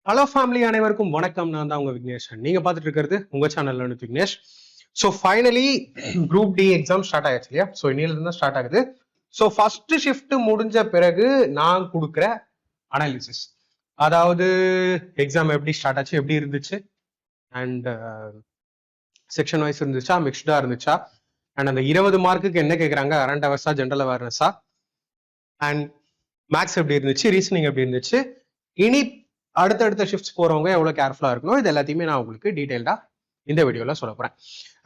Hello family, அனைவருக்கும் வணக்கம். நான் தான் உங்க விக்னேஷ். நீங்க பார்த்துட்டு இருக்கிறது உங்க சேனல்ல Vignesh. So finally group D exam start ஆயிடுச்சு இல்லையா? ஸோ இன்னில இருந்து ஸ்டார்ட் ஆகுது. ஸோ ஃபர்ஸ்ட் ஷிஃப்ட் முடிஞ்ச பிறகு நான் கொடுக்குற அனாலிசிஸ், அதாவது எக்ஸாம் எப்படி ஸ்டார்ட் ஆச்சு, எப்படி இருந்துச்சு, அண்ட் செக்ஷன் வைஸ் இருந்துச்சா, மிக்ஸ்டா இருந்துச்சா, அண்ட் அந்த 20 மார்க்குக்கு என்ன கேட்குறாங்க, கரண்ட் அவர்ஸா, ஜென்ரல் அவேர்னஸா, அண்ட் மேக்ஸ் எப்படி இருந்துச்சு, ரீசனிங் எப்படி இருந்துச்சு, இனி அடுத்தடுத்த ஷிஃப்ட்ஸ் போறவங்க எவ்வளவு கேர்ஃபுல்லா இருக்கணும், இது எல்லாத்தையுமே நான் உங்களுக்கு டீடைல்டா இந்த வீடியோல சொல்ல போறேன்.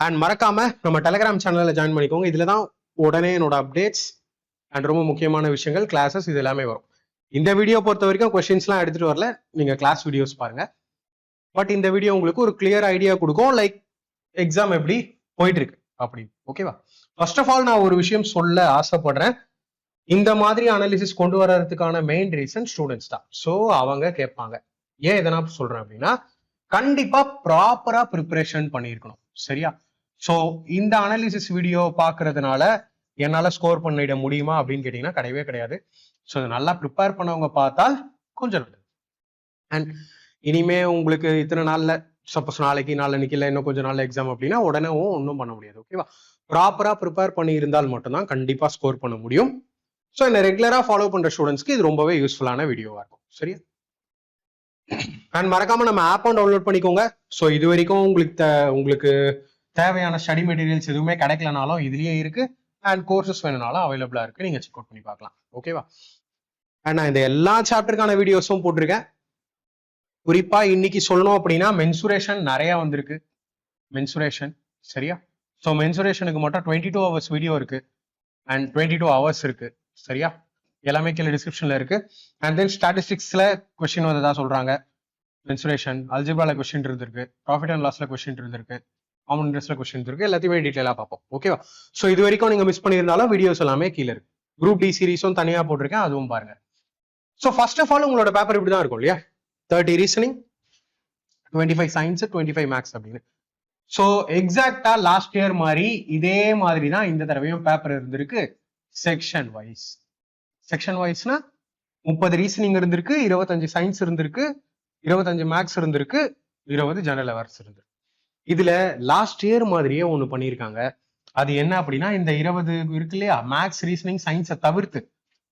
அண்ட் மறக்காம நம்ம டெலிகிராம் சேனல்ல ஜாயின் பண்ணிக்கோங்க. இதுலதான் உடனே என்னோட அப்டேட்ஸ் அண்ட் ரொம்ப முக்கியமான விஷயங்கள், கிளாஸஸ், இது எல்லாமே வரும். இந்த வீடியோ பொறுத்த வரைக்கும் கொஸ்டின்ஸ்லாம் எடுத்துட்டு வரல, நீங்க கிளாஸ் வீடியோஸ் பாருங்க. பட் இந்த வீடியோ உங்களுக்கு ஒரு கிளியர் ஐடியா கொடுக்கும், லைக் எக்ஸாம் எப்படி போயிட்டு இருக்கு அப்படின்னு. ஓகேவா? ஃபர்ஸ்ட் ஆஃப் ஆல் நான் ஒரு விஷயம் சொல்ல ஆசைப்படுறேன். இந்த மாதிரி அனாலிசிஸ் கொண்டு வர்றதுக்கான மெயின் ரீசன் ஸ்டூடெண்ட்ஸ் தான். ஸோ அவங்க கேட்பாங்க. ஏன் இதை நான் சொல்றேன் அப்படின்னா, கண்டிப்பா ப்ராப்பரா ப்ரிப்பரேஷன் பண்ணியிருக்கணும். சரியா? ஸோ இந்த அனாலிசிஸ் வீடியோ பார்க்கறதுனால என்னால ஸ்கோர் பண்ணிட முடியுமா அப்படின்னு கேட்டீங்கன்னா கிடையவே கிடையாது. ஸோ நல்லா ப்ரிப்பேர் பண்ணவங்க பார்த்தால் கொஞ்சம் நல்லது. அண்ட் இனிமே உங்களுக்கு இத்தனை நாள்ல, சப்போஸ் நாளைக்கு நாளைக்கு இல்லை இன்னும் கொஞ்சம் நாள்ல எக்ஸாம் அப்படின்னா உடனே ஒன்றும் பண்ண முடியாது. ஓகேவா? ப்ராப்பரா ப்ரிப்பேர் பண்ணி இருந்தால் மட்டும்தான் கண்டிப்பா ஸ்கோர் பண்ண முடியும். ஸோ இந்த ரெகுலரா ஃபாலோ பண்ற ஸ்டூடெண்ட்ஸ்க்கு இது ரொம்பவே யூஸ்ஃபுல்லான வீடியோவா இருக்கும். சரியா? அண்ட் மறக்காம நம்ம ஆப்பும் டவுன்லோட் பண்ணிக்கோங்க. ஸோ இது வரைக்கும் உங்களுக்கு தேவையான ஸ்டடி மெட்டீரியல்ஸ் எதுவுமே கிடைக்கலனாலும் இதுலயே இருக்கு, அண்ட் கோர்சஸ் வேணும்னாலும் அவைலபிளா இருக்கு, நீங்க செக் அவுட் பண்ணி பார்க்கலாம். ஓகேவா? அண்ட் நான் இந்த எல்லா சாப்டருக்கான வீடியோஸும் போட்டிருக்கேன். குறிப்பா இன்னைக்கு சொல்லணும் அப்படின்னா மென்சுரேஷன் நிறைய வந்திருக்கு. மென்சுரேஷன் சரியா? ஸோ மென்சுரேஷனுக்கு மட்டும் 22 hours வீடியோ இருக்கு, அண்ட் 22 hours இருக்கு. சரியா? எல்லாமே கீழே டிஸ்கிரிப்ஷன்ல இருக்கு. அண்ட் தென் ஸ்டாட்டிஸ்டிக்ஸ்ல கொஸ்டின் வந்ததா சொல்றாங்க. மென்சுரேஷன், அல்ஜிப்ரால கொஸ்டின் இருந்திருக்கு, ப்ராஃபிட் அண்ட் லாஸ்ல கொஸ்டின் இருந்திருக்கு, காமன் இன்ட்ரெஸ்ட்ல கொஸ்டின் இருக்கு. எல்லாத்தையுமே டீடைலா பார்ப்போம். ஓகேவா? ஸோ இது வரைக்கும் நீங்க மிஸ் பண்ணியிருந்தாலும் வீடியோஸ் எல்லாமே கீழே இருக்கு. குரூப் டி சீரிஸும் தனியா போட்டிருக்கேன், அதுவும் பாருங்க. ஸோ ஃபர்ஸ்ட் ஆஃப் ஆல் உங்களோட பேப்பர் இப்படி தான் இருக்கும் இல்லையா? 30 ரீசனிங், 25 சயின்ஸ், 25 மேக்ஸ் அப்படின்னு. ஸோ எக்ஸாக்டா லாஸ்ட் இயர் மாதிரி இதே மாதிரி தான் இந்த தடவையும் பேப்பர் இருந்திருக்கு. Section wise. செக்ஷன் வைஸ்னா 30 ரீசனிங் இருந்திருக்கு, 25 சயின்ஸ் இருந்திருக்கு, 25 மேக்ஸ் இருந்திருக்கு, 20 ஜெனரல் அவேர்ஸ் இருந்திருக்கு. இதுல லாஸ்ட் இயர் மாதிரியே ஒண்ணு பண்ணியிருக்காங்க. அது என்ன அப்படின்னா, இந்த 20 இருக்கு இல்லையா, மேக்ஸ், ரீசனிங், சயின்ஸை தவிர்த்து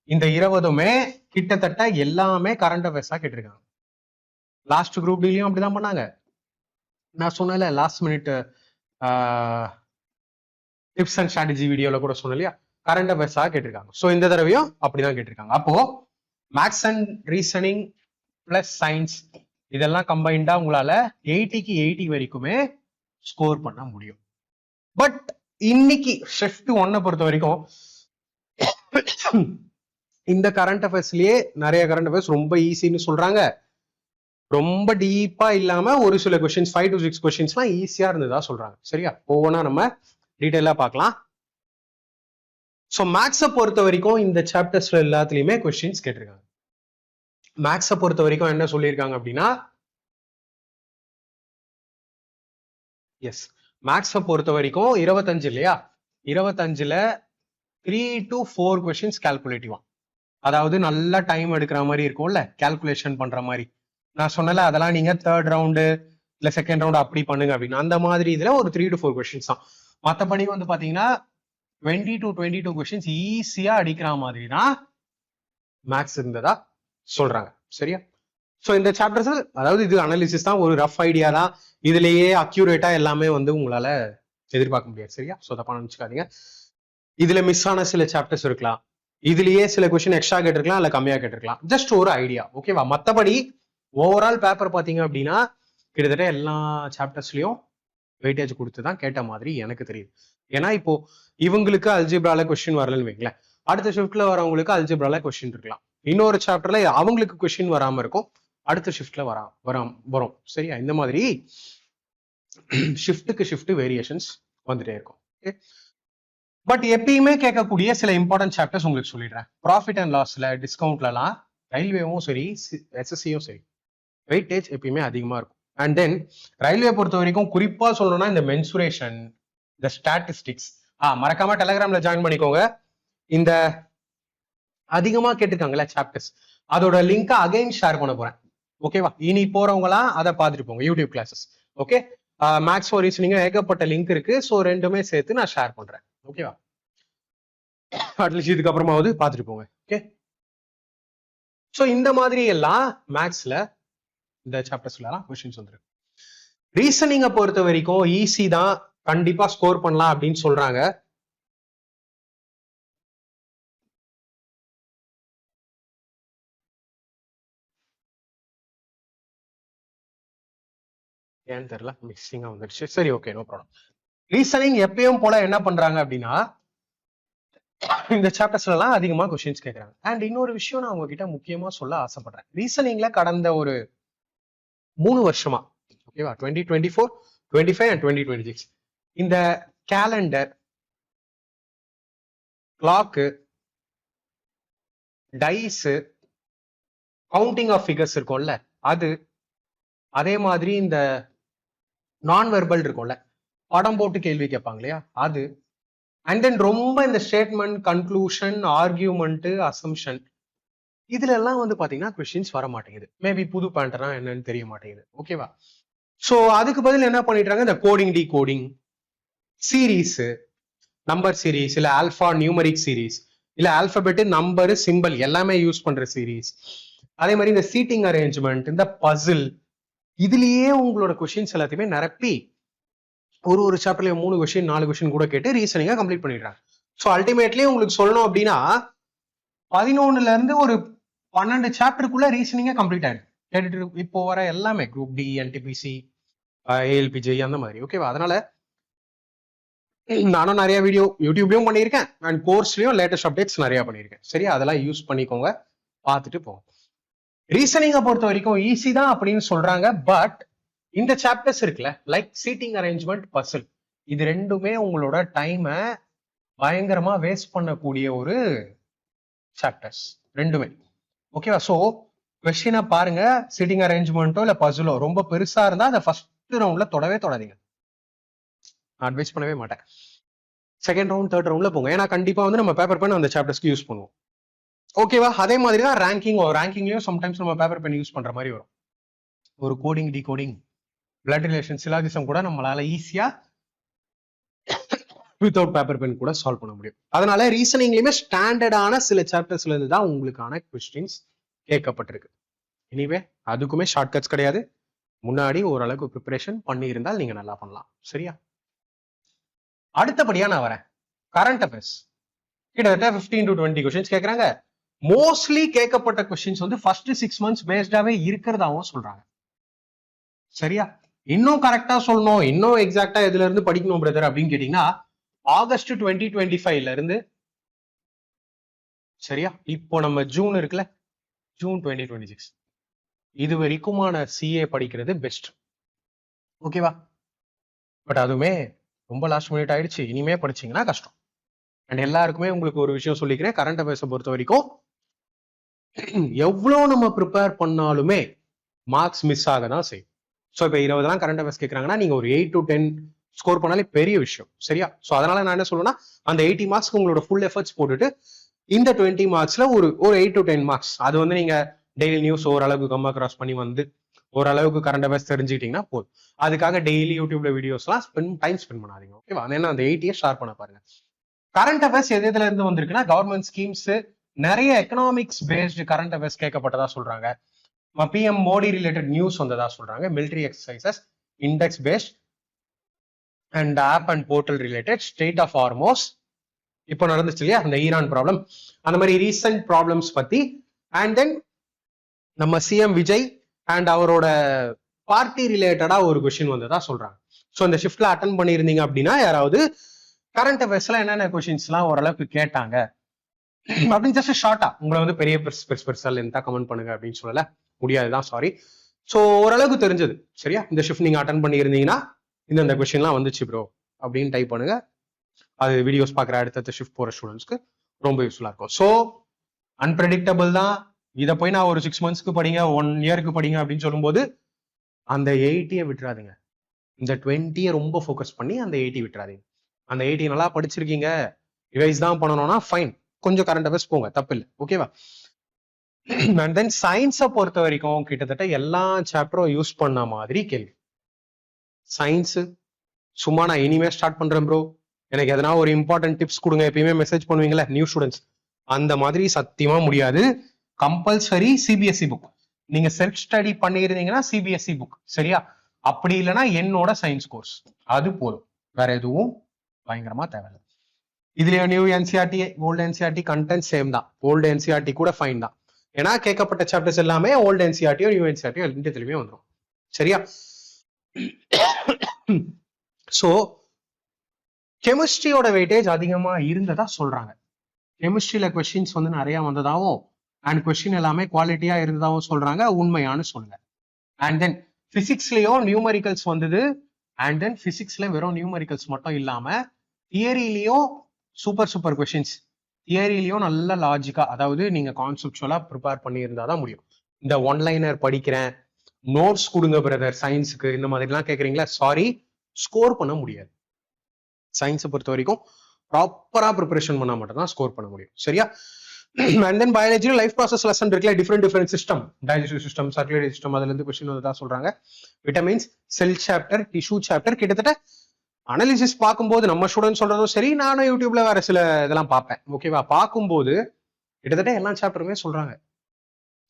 இந்த 20மே கிட்டத்தட்ட எல்லாமே கரண்ட் அஃபேர்ஸா கேட்டிருக்காங்க. லாஸ்ட் குரூப் டிலையும் அப்படிதான் பண்ணாங்க. நான் சொன்னல last minute tips and strategy வீடியோல கூட சொன்னேன் இல்லையா, கரண்ட் அஃபேர்ஸாக கேட்டிருக்காங்க. ஸோ இந்த தடவையும் அப்படிதான் கேட்டிருக்காங்க. அப்போ maths and reasoning plus science இதெல்லாம் கம்பைண்டா உங்களால 80க்கு 80 வரைக்குமே ஸ்கோர் பண்ண முடியும். பட் இன்னைக்கு ஷிஃப்ட் 1 பொறுத்த வரைக்கும் இந்த கரண்ட் அஃபேர்ஸ்லயே நிறைய கரண்ட் அஃபேர்ஸ் ரொம்ப ஈஸின்னு சொல்றாங்க. ரொம்ப டீப்பா இல்லாம ஒரு சில கொஸ்டின்ஸ் 5 to 6 கொஸ்டின்ஸ்லாம் ஈஸியா இருந்ததா சொல்றாங்க. சரியா? ஒவ்வொன்றா நம்ம டீட்டெயிலா பார்க்கலாம். ஸோ மேக்ஸை பொறுத்த வரைக்கும் இந்த சாப்டர்ஸ்ல எல்லாத்துலயுமே கொஸ்டின்ஸ் கேட்டிருக்காங்க. மேக்ஸை பொறுத்த வரைக்கும் என்ன சொல்லியிருக்காங்க அப்படின்னா, எஸ், மேக்ஸை பொறுத்த வரைக்கும் 25 இல்லையா, 25ல 3 to 4 கொஸ்டின்ஸ் கால்குலேட்டிவா, அதாவது நல்ல டைம் எடுக்கிற மாதிரி இருக்கும்ல, கால்குலேஷன் பண்ற மாதிரி. நான் சொன்னல அதெல்லாம் நீங்க 3rd ரவுண்டு இல்ல 2nd ரவுண்டு அப்படி பண்ணுங்க அப்படின்னு. அந்த மாதிரி இதுல ஒரு 3 to 4 கொஸ்டின்ஸ் தான். மற்றபடி வந்து பாத்தீங்கன்னா 20 to 22 கொஸ்டின்ஸ் ஈஸியா அடிக்கிற மாதிரி தான் மேக்ஸ் இருந்ததா சொல்றாங்க. சரியா? ஸோ இந்த சாப்டர்ஸ், அதாவது இது அனாலிசிஸ் தான், ஒரு ரஃப் ஐடியா தான். இதுலயே அக்யூரேட்டா எல்லாமே வந்து உங்களால எதிர்பார்க்க முடியாது. சரியா? ஸோ தப்பா நினைச்சுக்காதீங்க. இதுல மிஸ் ஆன சில சாப்டர்ஸ் இருக்கலாம், இதுலயே சில கொஸ்டின் எக்ஸ்ட்ரா கேட்டிருக்கலாம் இல்ல கம்மியா கேட்டிருக்கலாம். ஜஸ்ட் ஒரு ஐடியா. ஓகேவா? மற்றபடி ஓவரால் பேப்பர் பாத்தீங்க அப்படின்னா கிட்டத்தட்ட எல்லா சாப்டர்ஸ்லயும் வெயிட்டேஜ் கொடுத்து தான் கேட்ட மாதிரி எனக்கு தெரியுது. ஏன்னா இப்போ இவங்களுக்கு அல்ஜிப்ரால கொஸ்டின் வரலன்னு வைங்களேன், அடுத்த ஷிஃப்ட்ல வரவங்களுக்கு அல்ஜிப்ரால கொஸ்டின் இருக்கலாம். இன்னொரு சாப்டர்ல அவங்களுக்கு கொஸ்டின் வராம இருக்கும், அடுத்த ஷிஃப்ட்ல வரும். சரியா? இந்த மாதிரி ஷிஃப்ட்டுக்கு ஷிஃப்ட் வேரியேஷன்ஸ் வந்துட்டே இருக்கும். பட் எப்பயுமே கேட்கக்கூடிய சில இம்பார்ட்டன்ட் சாப்டர்ஸ் உங்களுக்கு சொல்லிடுறேன். ப்ராஃபிட் அண்ட் லாஸ்ல, டிஸ்கவுண்ட்லலாம் ரயில்வேவும் சரி, எஸ்எஸ்சியும் சரி, வெயிட்டேஜ் எப்பயுமே அதிகமா இருக்கும். அண்ட் தென் ரயில்வே பொறுத்த வரைக்கும் குறிப்பா சொல்லணும்னா இந்த மென்சுரேஷன், இந்த ஸ்டாட்டிஸ்டிக்ஸ், மறக்காம டெலிகிராம்ல ஜாயின் பண்ணிக்கோங்க. இந்த அதிகமா கேட்டிருக்காங்கல்ல சாப்டர்ஸ், அதோட லிங்கை அகைன் ஷேர் பண்ண போறேன். ஓகேவா? இனி போறவங்களாம் அதை பார்த்துட்டு போங்க YouTube classes. Okay, maths for reasoning ஏகப்பட்ட லிங்க் இருக்கு. ஸோ ரெண்டுமே சேர்த்து நான் ஷேர் பண்றேன். ஓகேவா? அட்லீஸ்ட் இதுக்கப்புறமாவது பார்த்துட்டு போங்க. ஓகே, ஸோ இந்த மாதிரி எல்லாம் மேக்ஸ்ல இந்த சாப்டர்ஸ்லாம் கொஸ்டின்ஸ் வந்துருக்கு. ரீசனிங்கை பொறுத்த வரைக்கும் ஈஸி தான், கண்டிப்பா ஸ்கோர் பண்ணலாம் அப்படின்னு சொல்றாங்க. ஏன்னு தெரியல, மிக்சிங்கா வந்துருச்சு. சரி, ஓகே, நோ ப்ராப்ளம். ரீசனிங் எப்பயும் போல என்ன பண்றாங்க அப்படின்னா இந்த சாப்டர்ஸ்ல எல்லாம் அதிகமா கொஸ்டின்ஸ் கேட்கறாங்க. அண்ட் இன்னொரு விஷயம் நான் உங்ககிட்ட முக்கியமா சொல்ல ஆசைப்படுறேன். ரீசனிங்ல கடந்த ஒரு 3 வருஷமா, ஓகேவா, 2024, 25 அண்ட் 2026 இந்த calendar, clock, dice, counting of figures இருக்கும்ல அது, அதே மாதிரி இந்த நான் வெர்பல் இருக்கும்ல, படம் போட்டு கேள்வி கேட்பாங்க இல்லையா அது, அண்ட் தென் ரொம்ப இந்த ஸ்டேட்மெண்ட், கன்க்ளூஷன், ஆர்கியூமெண்ட், அசம்ஷன், இதுல எல்லாம் வந்து பாத்தீங்கன்னா கொஸ்டின்ஸ் வர மாட்டேங்குது. மேபி புது பேட்டர்னா என்னன்னு தெரிய மாட்டேங்குது. ஓகேவா? சோ அதுக்கு பதில் என்ன பண்ணிட்டாங்க, இந்த coding, decoding, series, number series, இல்ல ஆல்பா நியூமரிக் சீரீஸ், இல்ல ஆல்பபெட், நம்பர், சிம்பிள் எல்லாமே யூஸ் பண்ற சீரீஸ், அதே மாதிரி இந்த சீட்டிங் அரேஞ்ச்மெண்ட், இந்த பசில், இதுலயே உங்களோட கொஸ்டின்ஸ் எல்லாத்தையுமே நிரப்பி ஒரு சாப்டர்லயும் 3 கொஸ்டின் 4 கொஸ்டின் கூட கேட்டு ரீசனிங்கா கம்ப்ளீட் பண்ணிடுறாங்க. ஸோ அல்டிமேட்லி உங்களுக்கு சொல்லணும் அப்படின்னா 11ல இருந்து ஒரு 12 சாப்டருக்குள்ள ரீசனிங்கா கம்ப்ளீட் ஆயிடும். கேட்டுட்டு இப்போ வர எல்லாமே குரூப் டி, என்டிபிசி, ஏஎல்பிஜே அந்த மாதிரி. ஓகேவா? அதனால நானும் நிறைய வீடியோ யூடியூப்லயும் பண்ணியிருக்கேன் அண்ட் கோர்ஸ்லயும் லேட்டஸ்ட் அப்டேட்ஸ் நிறைய பண்ணியிருக்கேன். சரியா? அதெல்லாம் யூஸ் பண்ணிக்கோங்க, பார்த்துட்டு போங்க. ரீசனிங்கை பொறுத்த வரைக்கும் ஈஸி தான் அப்படின்னு சொல்றாங்க. பட் இந்த சாப்டர்ஸ் இருக்குல்ல, லைக் சீட்டிங் அரேஞ்ச்மெண்ட், பசில், இது ரெண்டுமே உங்களோட டைமை பயங்கரமா வேஸ்ட் பண்ணக்கூடிய ஒரு சாப்டர்ஸ் ரெண்டுமே. ஓகேவா? ஸோ கொஸ்டினை பாருங்க, சீட்டிங் அரேஞ்ச்மெண்ட்டோ இல்ல பசிலோ ரொம்ப பெருசா இருந்தா அதை ஃபர்ஸ்ட் ரவுண்ட்ல தொடவே தொடாதீங்க. அட்வைஸ் பண்ணவே மாட்டேன். செகண்ட் ரவுண்ட், தேர்ட் ரவுண்ட்ல போங்க. ஏன்னா கண்டிப்பா வந்து நம்ம பேப்பர் பென் அந்த சாப்டர்ஸ்க்கு யூஸ் பண்ணுவோம். ஓகேவா? அதே மாதிரி தான் ரேங்கிங்லயும் சம்டைம்ஸ் நம்ம பேப்பர் பென் யூஸ் பண்ற மாதிரி வரும். ஒரு coding, decoding, blood relation, syllogism கூட நம்மளால ஈஸியா வித்தவுட் பேப்பர் பென் கூட சால்வ் பண்ண முடியும். அதனால ரீசனிங்லயுமே ஸ்டாண்டர்டான சில சாப்டர்ஸ்ல இருந்து தான் உங்களுக்கான கொஸ்டின்ஸ் கேட்கப்பட்டிருக்கு. எனிவே அதுக்குமே ஷார்ட்கட்ஸ் கிடையாது. முன்னாடி ஓரளவுக்கு ப்ரிப்பரேஷன் பண்ணி இருந்தால் நீங்க நல்லா பண்ணலாம். சரியா? அடுத்தபடியா நான் வரேன் கரண்ட் அஃபேர்ஸ். கிட்டத்தட்ட 15 to 20 கொஸ்டின்ஸ் கேட்கறாங்க. மோஸ்ட்லி கேட்கப்பட்ட கொஸ்டின்ஸ் வந்து ஃபர்ஸ்ட் 6 months பேஸ்டாவே இருக்கிறதாவும் சொல்றாங்க. சரியா? இன்னும் கரெக்டா சொல்லணும், இன்னும் எக்ஸாக்டா எதுல இருந்து படிக்கணும் பிரதர் அப்படின்னு கேட்டீங்கன்னா ஆகஸ்ட் 2025ல இருந்து, சரியா, இப்போ நம்ம ஜூன் இருக்குல்ல, ஜூன் 2026 இது வரைக்குமான சிஏ படிக்கிறது பெஸ்ட். ஓகேவா? பட் அதுவுமே ரொம்ப லாஸ்ட் மினிட் ஆயிடுச்சு. இனிமே படிச்சீங்கன்னா கஷ்டம். அண்ட் எல்லாருக்குமே உங்களுக்கு ஒரு விஷயம் சொல்லிக்கிறேன், கரண்ட் அஃபேர்ஸை பொறுத்த வரைக்கும் எவ்வளவு நம்ம ப்ரிப்பேர் பண்ணாலுமே மார்க்ஸ் மிஸ் ஆக தான் செய்யும். ஸோ இப்போ 20 கரண்ட் அஃபேர்ஸ் கேட்கறாங்கன்னா நீங்க ஒரு 8 to 10 ஸ்கோர் பண்ணாலே பெரிய விஷயம். சரியா? ஸோ அதனால நான் என்ன சொல்லுவேன்னா, அந்த 80 மார்க்ஸ்க்கு உங்களோட ஃபுல் எஃபர்ட்ஸ் போட்டுட்டு இந்த 20 மார்க்ஸ்ல ஒரு 8 to 10 மார்க்ஸ் அது வந்து நீங்க டெய்லி நியூஸ் ஓரளவுக்கு கம்மா கிராஸ் பண்ணி வந்து ஓரளவுக்கு கரண்ட் அஃபேர்ஸ் தெரிஞ்சுக்கிட்டீங்கன்னா போதும். அதுக்காக டெய்லி யூடியூப்ல வீடியோஸ்லாம் டைம் ஸ்பெண்ட் பண்ணாதீங்க. ஓகேவா? ஏன்னா அந்த 80 ஷேர் பண்ண பாருங்க. கரண்ட் அஃபேர்ஸ் எதுல இருந்து வந்திருக்குன்னா கவர்மெண்ட் ஸ்கீம்ஸ், நிறைய எக்கனாமிக்ஸ் பேஸ்டு கரண்ட் அஃபேர்ஸ் கேட்கப்பட்டதா சொல்றாங்க. பிஎம் மோடி ரிலேட்டட் நியூஸ் வந்ததா சொல்றாங்க. Military exercises, index based and app and portal related, strait of Hormuz, இப்போ நடந்துச்சு இல்லையா அந்த ஈரான் ப்ராப்ளம், அந்த மாதிரி ரீசன்ட் ப்ராப்ளம்ஸ் பத்தி. அண்ட் தென் நம்ம சிஎம் விஜய் அண்ட் அவரோட பார்ட்டி ரிலேட்டடா ஒரு கொஸ்டின் வந்ததா சொல்றாங்க. ஸோ இந்த ஷிஃப்ட்ல அட்டன் பண்ணியிருந்தீங்க அப்படின்னா யாராவது கரண்ட் அஃபேர்ஸ்ல என்னென்ன கொஸ்டின்ஸ் எல்லாம் ஓரளவுக்கு கேட்டாங்க அப்படின்னு ஜஸ்ட் ஷார்ட்டா, உங்களை வந்து பெரிய பெருசால் இருந்தா கமெண்ட் பண்ணுங்க அப்படின்னு சொல்லல முடியாதுதான், சாரி. ஸோ ஓரளவுக்கு தெரிஞ்சது. சரியா? இந்த ஷிஃப்ட் நீங்க அட்டன் பண்ணியிருந்தீங்கன்னா இந்த கொஸ்டின்லாம் வந்துச்சு ப்ரோ அப்படின்னு டைப் பண்ணுங்க. அது வீடியோஸ் பார்க்குற அடுத்த ஷிஃப்ட் போற ஸ்டூடெண்ட்ஸ்க்கு ரொம்ப யூஸ்ஃபுல்லா இருக்கும். ஸோ அன்பிரடிக்டபிள் தான். இதை போய் நான் ஒரு 6 monthsக்கு படிங்க, 1 yearக்கு படிங்க அப்படின்னு சொல்லும்போது அந்த 80 விட்டுறாதீங்க. இந்த 20 ரொம்ப ஃபோக்கஸ் பண்ணி அந்த 80 விட்டுறாதீங்க. அந்த 80 நல்லா படிச்சிருக்கீங்க, ரிவைஸ் தான் பண்ணணும்னா ஃபைன், கொஞ்சம் கரண்ட் அஃபேர்ஸ் போங்க, தப்பு இல்லை. ஓகேவா? அண்ட் தென் சயின்ஸை பொறுத்த வரைக்கும் கிட்டத்தட்ட எல்லா சாப்டரும் யூஸ் பண்ண மாதிரி கேள்வி. சயின்ஸ் சும்மா நான் இனிமே ஸ்டார்ட் பண்றேன் ப்ரோ, எனக்கு எதனா ஒரு இம்பார்ட்டன்ட் டிப்ஸ் கொடுங்க, எப்பயுமே மெசேஜ் பண்ணுவீங்களா நியூ ஸ்டூடெண்ட்ஸ், அந்த மாதிரி சத்தியமா முடியாது. Compulsory CBSE book. நீங்க செல்ஃப் ஸ்டடி பண்ணிருந்தீங்கன்னா சிபிஎஸ்இ புக், சரியா? அப்படி இல்லைன்னா என்னோட சயின்ஸ் கோர்ஸ், அது போதும். வேற எதுவும் பயங்கரமா தேவையில்லை. இதுலயும் new NCERT old NCERT content same தான். ஓல்டு என்சிஆர்டி கூட ஃபைன் தான். ஏன்னா கேட்கப்பட்ட சாப்டர்ஸ் எல்லாமே ஓல்டு என்சிஆர்டியோ நியூ என்சிஆர்டியோ ரெண்டுத்துலயுமே வந்துடும், சரியா? ஸோ கெமிஸ்ட்ரியோட வெயிட்டேஜ் அதிகமா இருந்ததா சொல்றாங்க. கெமிஸ்ட்ரியில கொஸ்டின்ஸ் வந்து நிறைய வந்ததாகவும் அண்ட் கொஸ்டின் எல்லாமே குவாலிட்டியா இருந்ததாகவும் சொல்றாங்க. உண்மையானு சொல்லுங்க. அண்ட் தென் பிசிக்ஸ்லயும் நியூமரிக்கல்ஸ் வந்தது. அண்ட் தென் பிசிக்ஸ்ல வெறும் நியூமரிக்கல்ஸ் மட்டும் இல்லாம தியரியிலையும் சூப்பர் கொஸ்டின்ஸ். தியரியிலையும் நல்ல லாஜிக்கா, அதாவது நீங்க கான்செப்சுவலா ப்ரிப்பேர் பண்ணியிருந்தா தான் முடியும். இந்த ஒன்லைனர் படிக்கிறேன், நோட்ஸ் கொடுங்க பிரதர் சயின்ஸுக்கு, இந்த மாதிரிலாம் கேட்குறீங்களா, சாரி, ஸ்கோர் பண்ண முடியாது. சயின்ஸை பொறுத்த வரைக்கும் ப்ராப்பரா ப்ரிப்பரேஷன் பண்ணா மட்டும் தான் ஸ்கோர் பண்ண முடியும், சரியா? அண்ட் தென் பயாலஜியில் லைஃப் ப்ராசஸ் லெசன் இருக்குல்ல, different system, digestive system, circulatory system, அதுல இருந்து கொஸ்டின் வந்து தான் சொல்றாங்க. Vitamins, cell chapter, tissue chapter, கிட்டத்தட்ட அனாலிசிஸ் பார்க்கும்போது நம்ம ஸ்டூடெண்ட் சொல்றதும் சரி, நானும் யூடியூப்ல வேற சில இதெல்லாம் பார்ப்பேன், ஓகேவா? பார்க்கும்போது கிட்டத்தட்ட எல்லா சாப்டருமே சொல்றாங்க.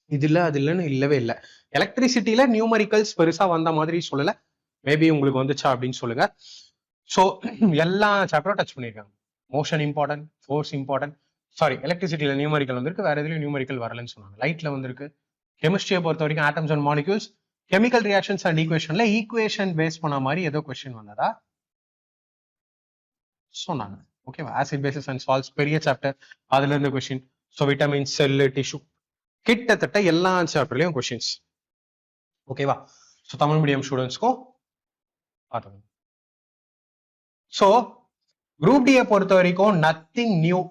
இது இல்லை அது இல்லைன்னு இல்லவே இல்லை. எலக்ட்ரிசிட்டியில நியூமரிக்கல்ஸ் பெருசா வந்த மாதிரி சொல்லல, மேபி உங்களுக்கு வந்துச்சா அப்படின்னு சொல்லுங்க. ஸோ எல்லா சாப்டரும் டச் பண்ணியிருக்காங்க. Motion important, force important, sorry எலக்ட்ரிசிட்டியில நியூமரிக்கல் வந்திருக்கு, வேற எதுலையும் நியூமரிக்கல் வரலன்னு சொன்னாங்க. லைட்ல வந்திருக்கு. கெமிஸ்ட்ரியை பொறுத்த வரைக்கும் atoms and molecules, chemical reactions and ஈக்குவேஷன்ல ஈக்குவேஷன் பேஸ் பண்ண மாதிரி ஏதோ கொஸ்டின் வந்ததா சொன்னாங்க, ஓகேவா? ஆசிட் பேசிஸ் அண்ட் சால்ட்ஸ் பெரிய சாப்டர், அதுல இருந்து question. So vitamin, cell, tissue, கிட்டத்தட்ட எல்லா சாப்டர்லயும் கொஸ்டின்ஸ், ஓகேவா? ஸோ தமிழ் மீடியம் ஸ்டூடெண்ட்ஸ்க்கும் பார்த்துக்கோங்க. ஸோ குரூப் டியை பொறுத்த வரைக்கும் நத்திங் நியூ.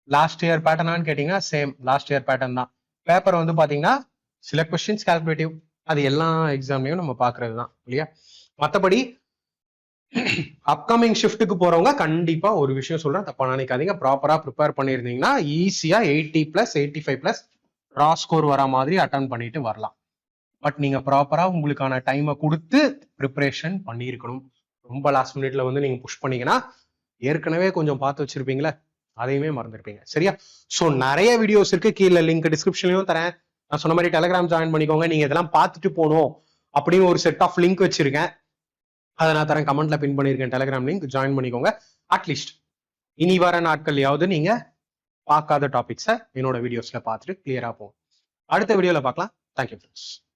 லாஸ்ட் இயர் பேட்டர்னான்னு கேட்டீங்கன்னா சேம் லாஸ்ட் இயர் பேட்டர்ன் தான். பேப்பர் வந்து பாத்தீங்கன்னா சில கொஸ்டின்ஸ் கால்குலேட்டிவ், அது எல்லா எக்ஸாம்லயும் நம்ம பாக்குறது தான், இல்லையா? மற்றபடி அப்கமிங் ஷிஃப்ட்டுக்கு போறவங்க கண்டிப்பா ஒரு விஷயம் சொல்றேன், தப்பா நினைக்காதீங்க. ப்ராப்பரா ப்ரிப்பேர் பண்ணியிருந்தீங்கன்னா ஈஸியா 80+, 85+ ரா ஸ்கோர் வர மாதிரி அட்டன் பண்ணிட்டு வரலாம். பட் நீங்க ப்ராப்பரா உங்களுக்கான டைமை கொடுத்து ப்ரிப்பரேஷன் பண்ணியிருக்கணும். ரொம்ப லாஸ்ட் மினிட்ல வந்து நீங்க புஷ் பண்ணீங்கன்னா ஏற்கனவே கொஞ்சம் பார்த்து வச்சிருப்பீங்களே, அதையுமே மறந்துருப்பீங்க, சரியா? ஸோ நிறைய வீடியோஸ் இருக்கு, கீழே லிங்க் டிஸ்கிரிப்ஷன்லயும் தரேன். நான் சொன்ன மாதிரி டெலிகிராம் ஜாயின் பண்ணிக்கோங்க. நீங்க இதெல்லாம் பார்த்துட்டு போகணும் அப்படின்னு ஒரு செட் ஆஃப் லிங்க் வச்சிருக்கேன், அதை நான் தரேன், கமெண்ட்ல பின் பண்ணியிருக்கேன் டெலிகிராம் லிங்க், ஜாயின் பண்ணிக்கோங்க. அட்லீஸ்ட் இனி வர நாட்கள்லையாவது நீங்க பார்க்காத டாபிக்ஸை என்னோட வீடியோஸ்ல பார்த்துட்டு கிளியரா போகும். அடுத்த வீடியோல பார்க்கலாம். Thank you friends.